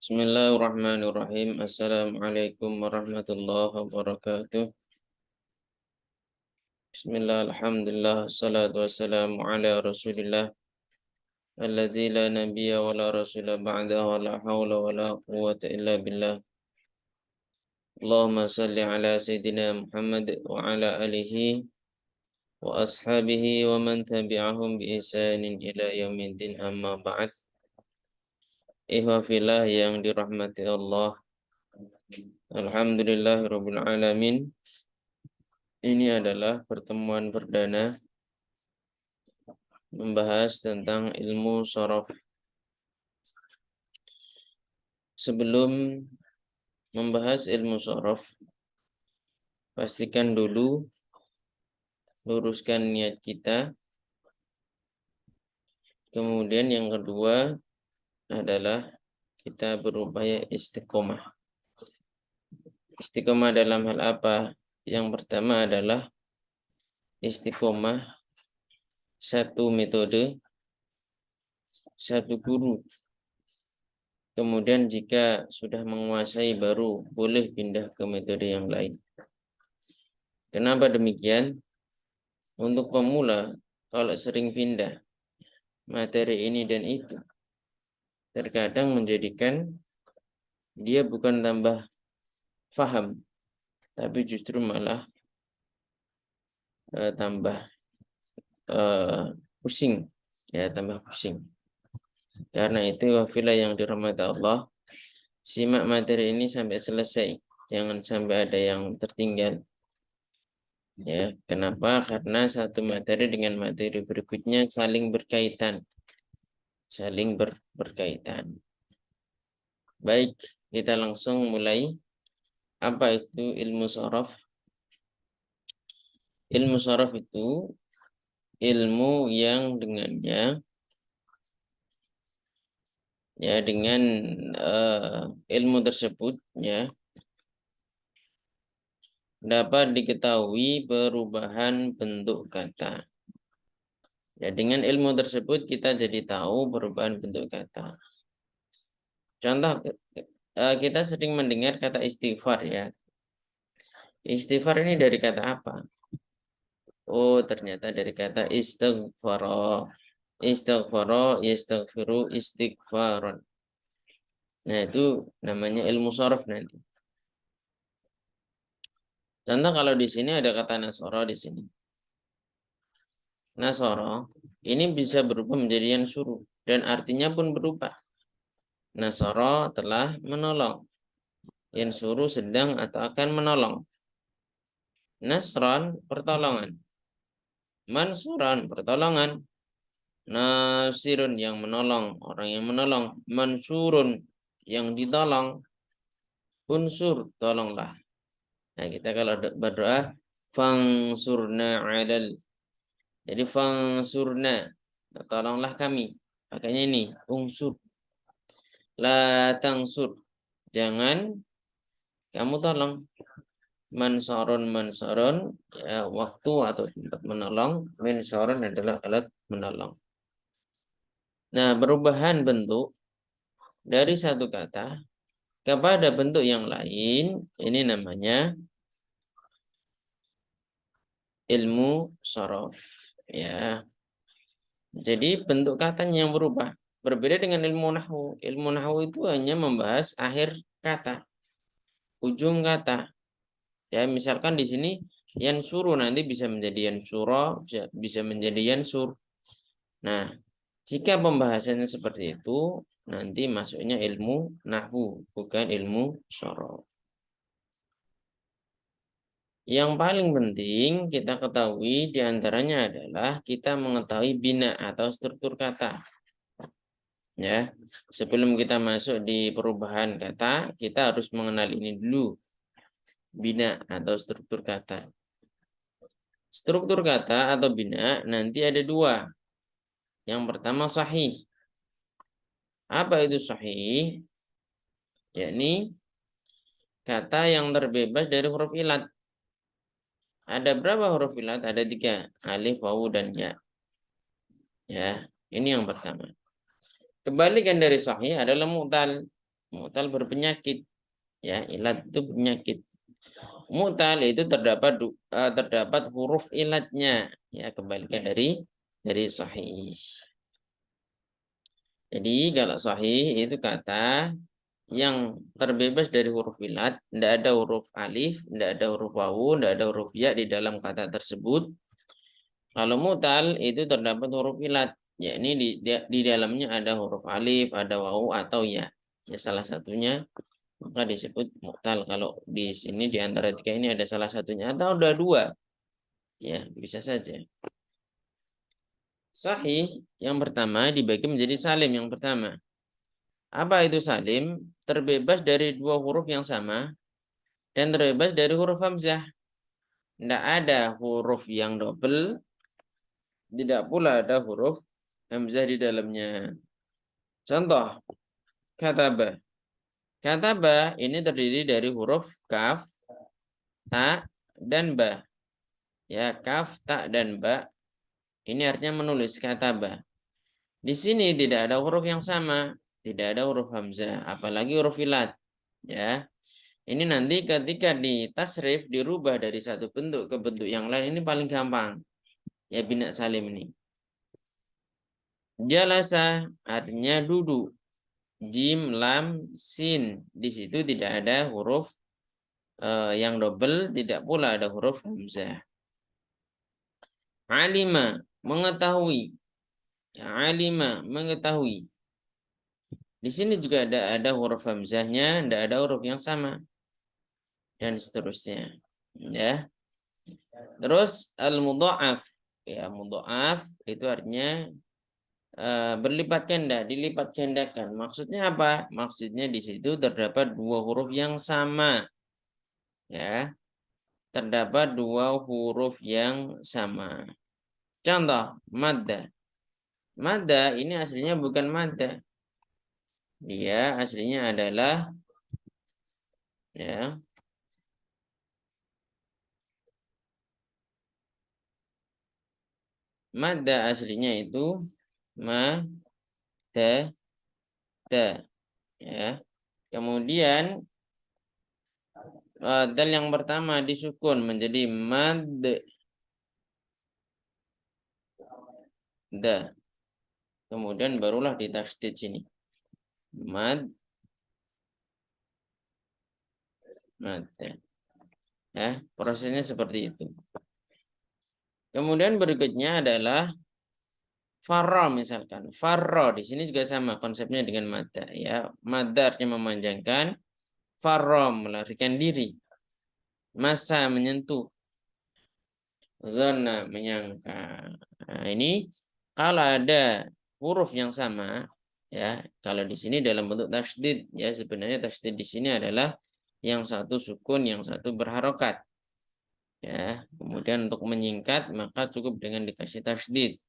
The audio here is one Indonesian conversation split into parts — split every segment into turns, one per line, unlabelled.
Bismillahirrahmanirrahim. Assalamualaikum warahmatullahi wabarakatuh. Bismillah, alhamdulillah, salatu wassalamu ala rasulillah alladzi la nabiyya wa la rasula ba'da wa la hawla wa la quwwata illa billah. Allahumma salli ala sayyidina Muhammad wa ala alihi wa ashabihi wa man tabi'ahum bi ihsanin ila yaumiddin, amma ba'd. Ikhwa fillah yang dirahmati Allah, alhamdulillahirabbil alamin. Ini adalah pertemuan perdana membahas tentang ilmu shorof. Sebelum membahas ilmu shorof, pastikan dulu, luruskan niat kita. Kemudian yang kedua adalah kita berupaya istiqomah. Istiqomah dalam hal apa? Yang pertama adalah istiqomah satu metode, satu guru. Kemudian jika sudah menguasai baru boleh pindah ke metode yang lain. Kenapa demikian? Untuk pemula, kalau sering pindah materi ini dan itu, terkadang menjadikan dia bukan tambah paham, tapi justru malah tambah pusing, ya, tambah pusing. Karena itu, wafilah yang dirahmati Allah, simak materi ini sampai selesai, jangan sampai ada yang tertinggal. Ya, kenapa? Karena satu materi dengan materi berikutnya saling berkaitan, berkaitan. Baik, kita langsung mulai. Apa itu ilmu shorof? Ilmu shorof itu ilmu yang dengannya, ya, dengan ilmu tersebut, ya, dapat diketahui perubahan bentuk kata. Ya, dengan ilmu tersebut kita jadi tahu perubahan bentuk kata. Contoh, kita sering mendengar kata istighfar, ya. Istighfar ini dari kata apa? Oh, ternyata dari kata istighfara. Istighfara, yastaghfiru, istighfaron. Nah, itu namanya ilmu shorof nanti. Contoh, kalau di sini ada kata nasoro di sini. Nasoro ini bisa berubah menjadi yansuru dan artinya pun berubah. Nasoro telah menolong. Yansuru sedang atau akan menolong. Nasron pertolongan. Mansuran pertolongan. Nasirun yang menolong, orang yang menolong. Mansurun yang ditolong. Unsur, tolonglah. Nah, kita kalau berdoa fangsurna alal. Jadi fangsurna, tolonglah kami. Pakainya ini unsur. La tangsur, jangan kamu tolong. Mansoron, ya, waktu atau tempat menolong. Mansoron adalah alat menolong. Nah, perubahan bentuk dari satu kata kepada bentuk yang lain, ini namanya ilmu shorof, ya. Jadi bentuk katanya yang berubah. Berbeda dengan ilmu nahwu. Ilmu nahwu itu hanya membahas akhir kata, ujung kata. Ya, misalkan di sini yansuru, nanti bisa menjadi yansuro, bisa menjadi yansur. Nah, jika pembahasannya seperti itu, nanti masuknya ilmu nahwu, bukan ilmu shorof. Yang paling penting kita ketahui diantaranya adalah kita mengetahui bina atau struktur kata. Ya, sebelum kita masuk di perubahan kata, kita harus mengenal ini dulu, bina atau struktur kata. Struktur kata atau bina nanti ada dua. Yang pertama sahih. Apa itu sahih? Yakni kata yang terbebas dari huruf ilat. Ada berapa huruf ilat? Ada 3. Alif, wawu, dan ya. Ya, ini yang pertama. Kebalikan dari sahih adalah mu'tal. Mu'tal berpenyakit. Ya, ilat itu penyakit. Mu'tal itu terdapat huruf ilatnya. Ya, kebalikan dari sahih. Jadi kalau sahih itu kata yang terbebas dari huruf ilat, tidak ada huruf alif, tidak ada huruf wawu, tidak ada huruf ya di dalam kata tersebut. Kalau mu'tal itu terdapat huruf ilat, ya ini di dalamnya ada huruf alif, ada wawu atau ya. Ya salah satunya maka disebut mu'tal. Kalau di sini di antara tiga ini ada salah satunya atau ada dua, ya bisa saja. Sahih yang pertama dibagi menjadi salim yang pertama. Apa itu salim? Terbebas dari dua huruf yang sama dan terbebas dari huruf hamzah. Tidak ada huruf yang double, tidak pula ada huruf hamzah di dalamnya. Contoh, kataba. Kataba ini terdiri dari huruf kaf, ta, dan ba. Ya, kaf, ta, dan ba. Ini artinya menulis kataba. Di sini tidak ada huruf yang sama, tidak ada huruf hamzah, apalagi huruf ilat. Ya, ini nanti ketika ditasrif dirubah dari satu bentuk ke bentuk yang lain ini paling gampang. Ya bina salim ini. Jalasa artinya duduk. Jim, lam, sin. Di situ tidak ada huruf yang double, tidak pula ada huruf hamzah. Alima mengetahui. Ya, alima mengetahui. Di sini juga ada huruf hamzahnya, tidak ada huruf yang sama dan seterusnya. Ya. Terus al-mudha'af. Ya, mudha'af itu artinya berlipat ganda, dilipat gandakan. Maksudnya apa? Maksudnya di situ terdapat dua huruf yang sama. Ya, terdapat dua huruf yang sama. Contoh, madda. Madda ini aslinya bukan madda. Dia aslinya adalah ya madda aslinya itu madda ya. Kemudian dal yang pertama disukun menjadi madda. Kemudian barulah ditasydid sini. Mad ya, prosesnya seperti itu. Kemudian berikutnya adalah farro misalkan. Farro di sini juga sama konsepnya dengan madda ya. Madda artinya memanjangkan, farro melarikan diri. Masa menyentuh. Zona menyangka. Nah, ini kalau ada huruf yang sama ya, kalau di sini dalam bentuk tasydid ya, sebenarnya tasydid di sini adalah yang satu sukun, yang satu berharokat. Ya, kemudian untuk menyingkat maka cukup dengan dikasih tasydid.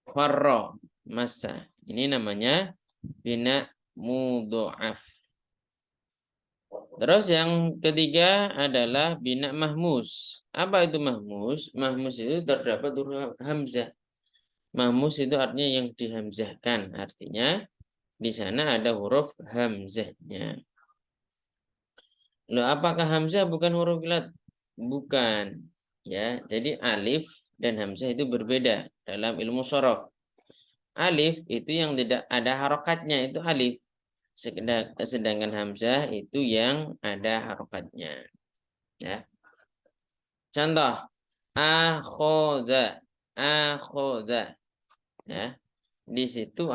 Farro masa. Ini namanya bina mudho'af. Terus yang ketiga adalah bina mahmus. Apa itu mahmus? Mahmus itu terdapat huruf hamzah. Mahmus itu artinya yang dihamzahkan. Artinya di sana ada huruf hamzahnya. Loh, apakah hamzah bukan huruf ilat? Bukan. Ya, jadi alif dan hamzah itu berbeda dalam ilmu shorof. Alif itu yang tidak ada harokatnya itu alif. Sedangkan hamzah itu yang ada harokatnya. Ya. Contoh, akhoda, akhoda. Ya. Di situ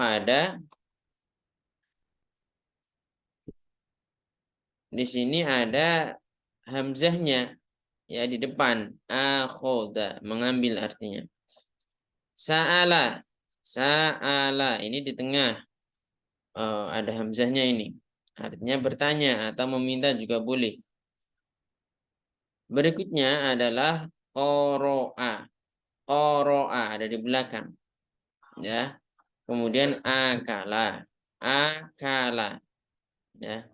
di sini ada hamzahnya ya di depan. Akhoda, mengambil artinya. Sa'ala, sa'ala ini di tengah. Ada hamzahnya ini. Artinya bertanya atau meminta juga boleh. Berikutnya adalah qoro'a. Qoro'a ada di belakang. Ya. Kemudian akala. Akala. Ya.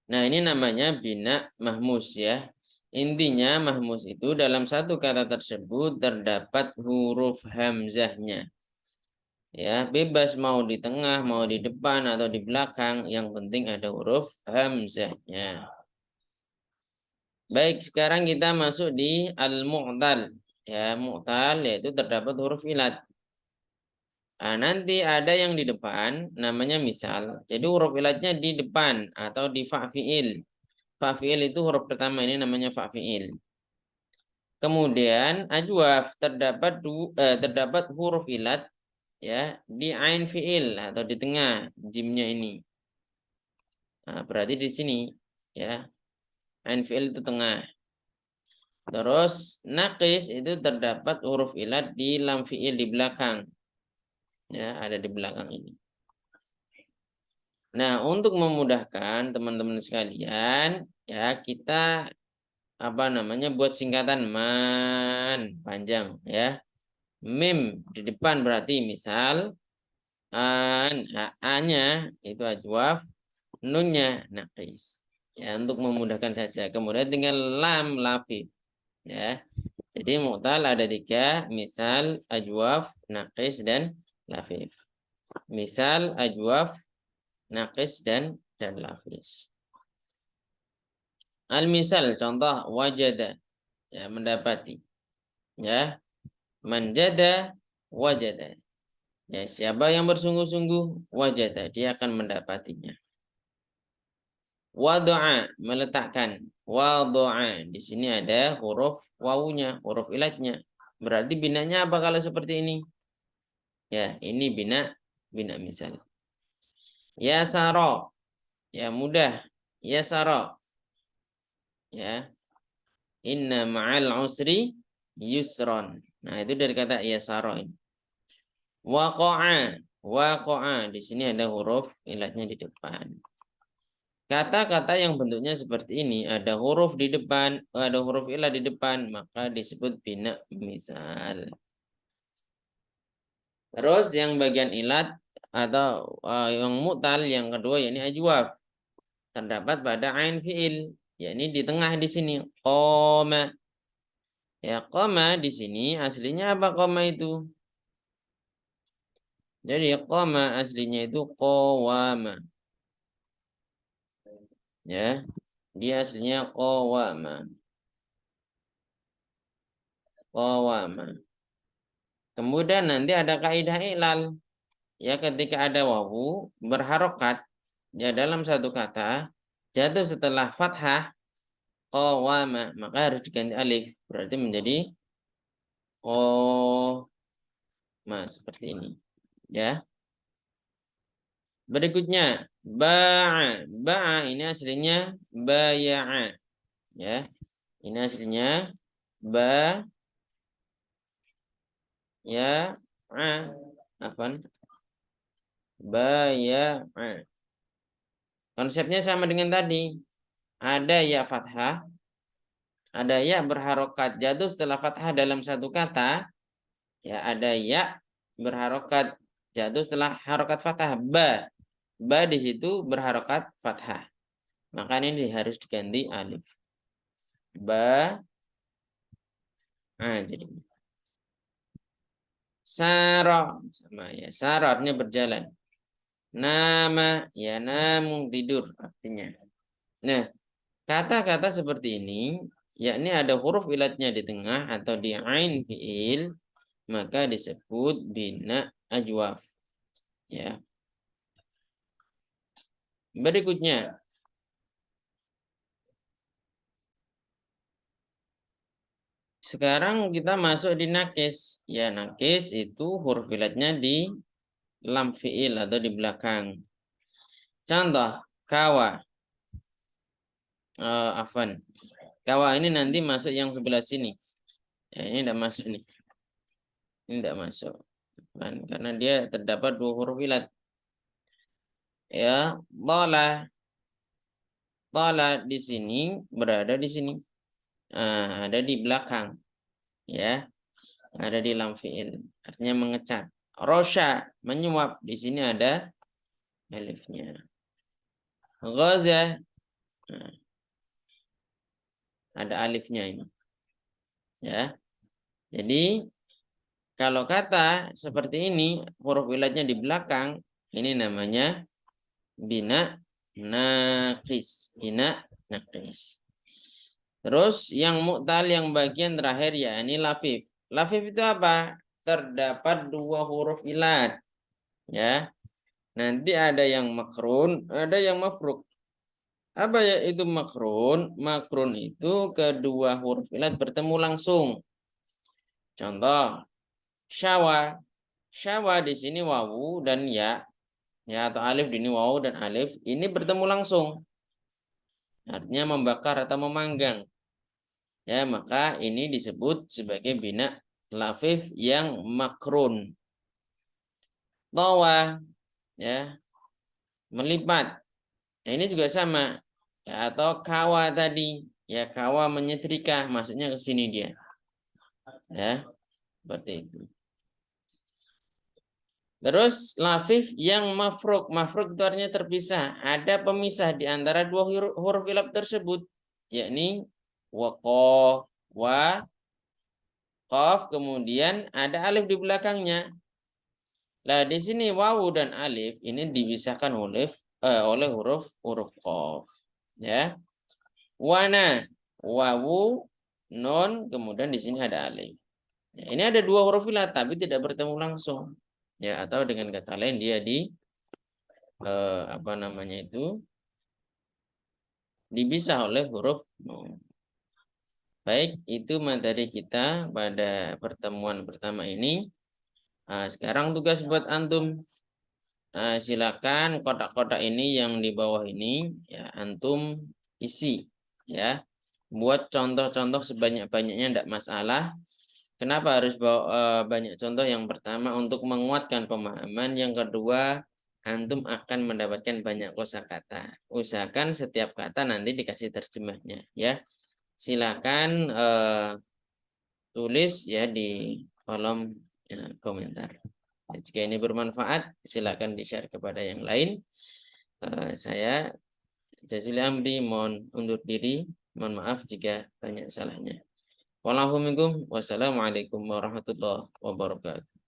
Nah, ini namanya bina mahmus ya. Intinya mahmus itu dalam satu kata tersebut terdapat huruf hamzahnya. Ya, bebas mau di tengah, mau di depan atau di belakang, yang penting ada huruf hamzahnya. Baik, sekarang kita masuk di al-mu'tal. Ya, mu'tal yaitu terdapat huruf ilat. Nah, nanti ada yang di depan namanya misal. Jadi huruf ilatnya di depan atau di fa'fi'il. Fa'fi'il itu huruf pertama, ini namanya fa'fi'il. Kemudian ajwaf terdapat huruf ilat ya di ain fi'il atau di tengah jimnya ini. Nah, berarti di sini ya ain fi'il itu tengah. Terus naqis itu terdapat huruf ilat di lam fi'il di belakang. Ya, ada di belakang ini. Nah, untuk memudahkan teman-teman sekalian, ya kita buat singkatan man panjang ya. Mim di depan berarti misal an a-nya itu ajwaf, nunnya naqis. Ya, untuk memudahkan saja. Kemudian tinggal lam lafif ya. Jadi mu'tal ada 3, misal, ajwaf, naqis dan lafif. Misal, ajwaf, naqis dan lafis. Al-misal contoh wajada ya mendapati. Ya, manjada wajada. Ya, siapa yang bersungguh-sungguh wajada dia akan mendapatinya. Wadu'a meletakkan. Wadu'a di sini ada huruf wawunya, huruf ilatnya. Berarti binanya apa kalau seperti ini? Ya, ini bina misal. Ya saro, ya mudah. Ya saro, ya. Inna ma'al usri yusron. Nah, itu dari kata ya saro ini. Waqa'a, waqa'a di sini ada huruf ilatnya di depan. Kata-kata yang bentuknya seperti ini, ada huruf di depan, ada huruf ilat di depan, maka disebut bina misal. Terus yang bagian ilat atau yang mu'tal yang kedua yakni ajwaf terdapat pada ain fiil, yakni di tengah di sini qoma. Ya, qoma di sini aslinya apa qoma itu? Jadi qoma aslinya itu qawama. Ya, dia aslinya qawama. Qawama. Kemudian nanti ada kaidah ilal. Ya, ketika ada wawu berharokat ya dalam satu kata jatuh setelah fathah qawama maka harus diganti alif, berarti menjadi qoma seperti ini ya. Berikutnya ba'a ini aslinya baya'a ya. Ini aslinya ba ya apa baya'a. Konsepnya sama dengan tadi. Ada ya fathah, ada ya berharokat jatuh setelah fathah dalam satu kata. Ya, ada ya berharokat jatuh setelah harokat fathah ba. Ba di situ berharokat fathah. Maka ini harus diganti alif. Ba. Jadi saro sama ya. Saro artinya berjalan. Nama ya namun tidur artinya. Nah, kata-kata seperti ini yakni ada huruf ilatnya di tengah atau di ain fiil maka disebut bina ajwaf ya. Berikutnya sekarang kita masuk di nakis. Ya, nakis itu huruf ilatnya di lam fiil atau di belakang. Contoh kawa. Afan. Kawa ini nanti masuk yang sebelah sini. Ya, ini tidak masuk nih. Ini tidak masuk. Karena dia terdapat 2 huruf ilat. Ya, bola. Bola di sini berada di sini. Ada di belakang. Ya, ada di lam fiil. Artinya mengecat. Rosha menyuap. Di sini ada alifnya. Ghaza ada alifnya ini. Ya. Jadi Kalau kata seperti ini, huruf ilatnya di belakang, ini namanya bina naqis. Bina naqis. Terus yang mu'tal yang bagian terakhir ya ini lafif. Lafif itu apa? Terdapat dua huruf ilat. Ya. Nanti ada yang makrun, ada yang mafruk. Apa ya itu makrun? Makrun itu kedua huruf ilat bertemu langsung. Contoh, syawa. Syawa di sini wawu dan ya. Ya atau alif di sini wawu dan alif. Ini bertemu langsung. Artinya membakar atau memanggang. Ya, maka ini disebut sebagai bina lafif yang makrun. Tawa, ya, melipat. Nah, ini juga sama. Ya, atau kawa tadi, ya kawa menyetrika, maksudnya ke sini dia. Ya, seperti itu. Terus lafif yang mafruk. Mafruk itu artinya terpisah. Ada pemisah di antara dua huruf ilaf tersebut, yakni waqaf, wa, qaf, kemudian ada alif di belakangnya. Nah, di sini wawu dan alif ini dipisahkan oleh huruf qaf. Ya. Wana, wawu, non, kemudian di sini ada alif. Ya, ini ada dua huruf ilat tapi tidak bertemu langsung. Ya, atau dengan kata lain dia apa namanya itu? Dipisah oleh huruf nun. Baik, itu materi kita pada pertemuan pertama ini. Sekarang tugas buat antum. Silakan kotak-kotak ini yang di bawah ini ya antum isi ya. Buat contoh-contoh sebanyak-banyaknya tidak masalah. Kenapa harus bawa banyak contoh? Yang pertama untuk menguatkan pemahaman, yang kedua antum akan mendapatkan banyak kosakata. Usahakan setiap kata nanti dikasih terjemahnya ya. Silakan tulis ya di kolom komentar. Jika ini bermanfaat, silakan di-share kepada yang lain. Saya Jazuli Amri mohon undur diri. Mohon maaf jika banyak salahnya. Wassalamualaikum warahmatullahi wabarakatuh.